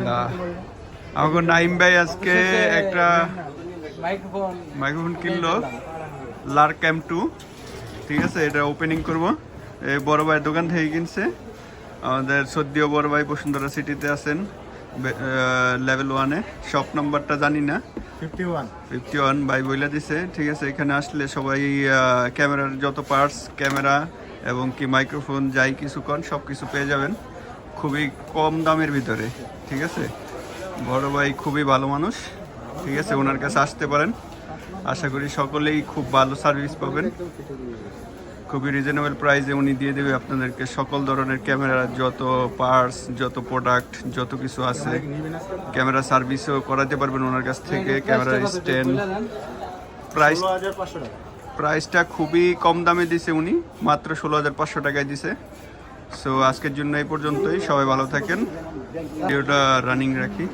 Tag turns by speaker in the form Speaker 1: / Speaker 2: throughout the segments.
Speaker 1: আলহামদুলিল্লাহ। আমাকে নাইম ভাই আজকে একটা মাইক্রোফোন কিনলো, লার্ক M2। ঠিক আছে, এটা ওপেনিং করব। এই বড় ভাইয়ের দোকান থেকে কিনছে। আমাদের সদ্যীয় বড় ভাই বসুন্ধরা সিটিতে আছেন, লেভেল 1-এ। শপ নাম্বারটা জানি না, 51 ভাই বইলা দিছে। ঠিক আছে, এখানে আসলে সবাই ক্যামেরার যত পার্টস, ক্যামেরা এবং কি মাইক্রোফোন যাই কিছু কন সব কিছু পেয়ে যাবেন খুবই কম দামের ভিতরে। ঠিক আছে, বড় ভাই খুবই ভালো মানুষ। ঠিক আছে, ওনার কাছে আসতে পারেন। আশা করি সকলেই খুব ভালো সার্ভিস পাবেন। খুবই রিজনেবল প্রাইসে উনি দিয়ে দেবে আপনাদেরকে সকল ধরনের ক্যামেরার যত পার্টস, যত প্রোডাক্ট, যত কিছু আছে। ক্যামেরা সার্ভিসও করাতে পারবেন ওনার কাছ থেকে। ক্যামেরার স্ট্যান্ড প্রাইসটা খুবই কম দামে দিছে উনি, মাত্র 16,500 টাকায় দিছে। সো আজকের জন্য এই পর্যন্তই। সবাই ভালো থাকেন। ভিডিওটা রানিং রাখি।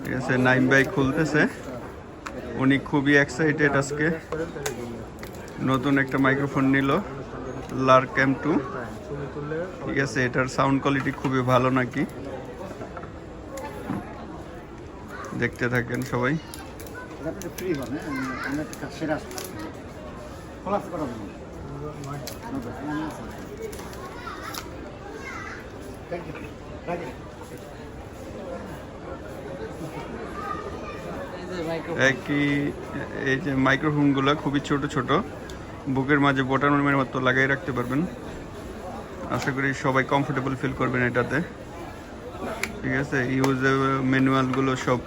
Speaker 1: ঠিক আছে, নাইম ভাই খুলতেছে। উনি খুবই এক্সাইটেড আজকে। নতুন একটা মাইক্রোফোন নিল, লার্ক M2। ঠিক আছে, এটার সাউন্ড কোয়ালিটি খুবই ভালো নাকি, দেখতে থাকেন সবাই। একই এই যে মাইক্রোফোনগুলো খুবই ছোট ছোট, বুকের মাঝে বোটামের মতো লাগাই রাখতে পারবেন। আশা করি সবাই কমফোর্টেবল ফিল করবেন এটাতে। ঠিক আছে, ইউজ ম্যানুয়ালগুলো সব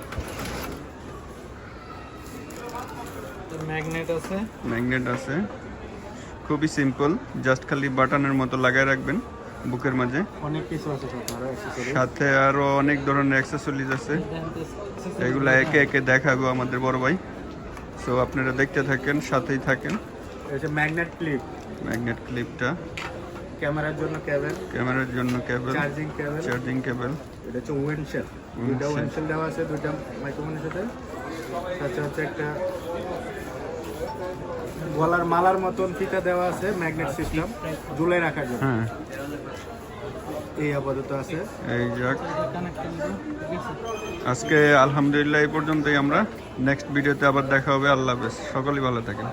Speaker 1: ম্যাগনেট আছে। খুবই সিম্পল, জাস্ট খালি বাটনের মতো লাগাই রাখবেন বুকের মাঝে।
Speaker 2: অনেক কিছু আছে
Speaker 1: সাথে আরো অনেক ধরনের অ্যাক্সেসরিজ আছে, এগুলা একে একে দেখাবো আমাদের বড় ভাই। সো আপনারা দেখতে থাকেন, সাথেই থাকেন।
Speaker 2: এটা ম্যাগনেট ক্লিপ,
Speaker 1: ম্যাগনেট ক্লিপটা
Speaker 2: ক্যামেরার জন্য কেবল,
Speaker 1: চার্জিং কেবল।
Speaker 2: এটা হচ্ছে ওয়েনশেল, দুটো ওয়েনশেল দেওয়া আছে দুটো মাইক্রোফোনের সাথে। সাথে হচ্ছে একটা গলার মালার মতন ফিতা দেওয়া আছে, ম্যাগনেট সিস্টেম ঝুলাই রাখার জন্য।
Speaker 1: হ্যাঁ,
Speaker 2: এই আপাতত আছে।
Speaker 1: এই যাক, আজকে আলহামদুলিল্লাহ এই পর্যন্তই। আমরা নেক্সট ভিডিওতে আবার দেখা হবে। আল্লাহ হাফেজ, সকলেই ভালো থাকেন।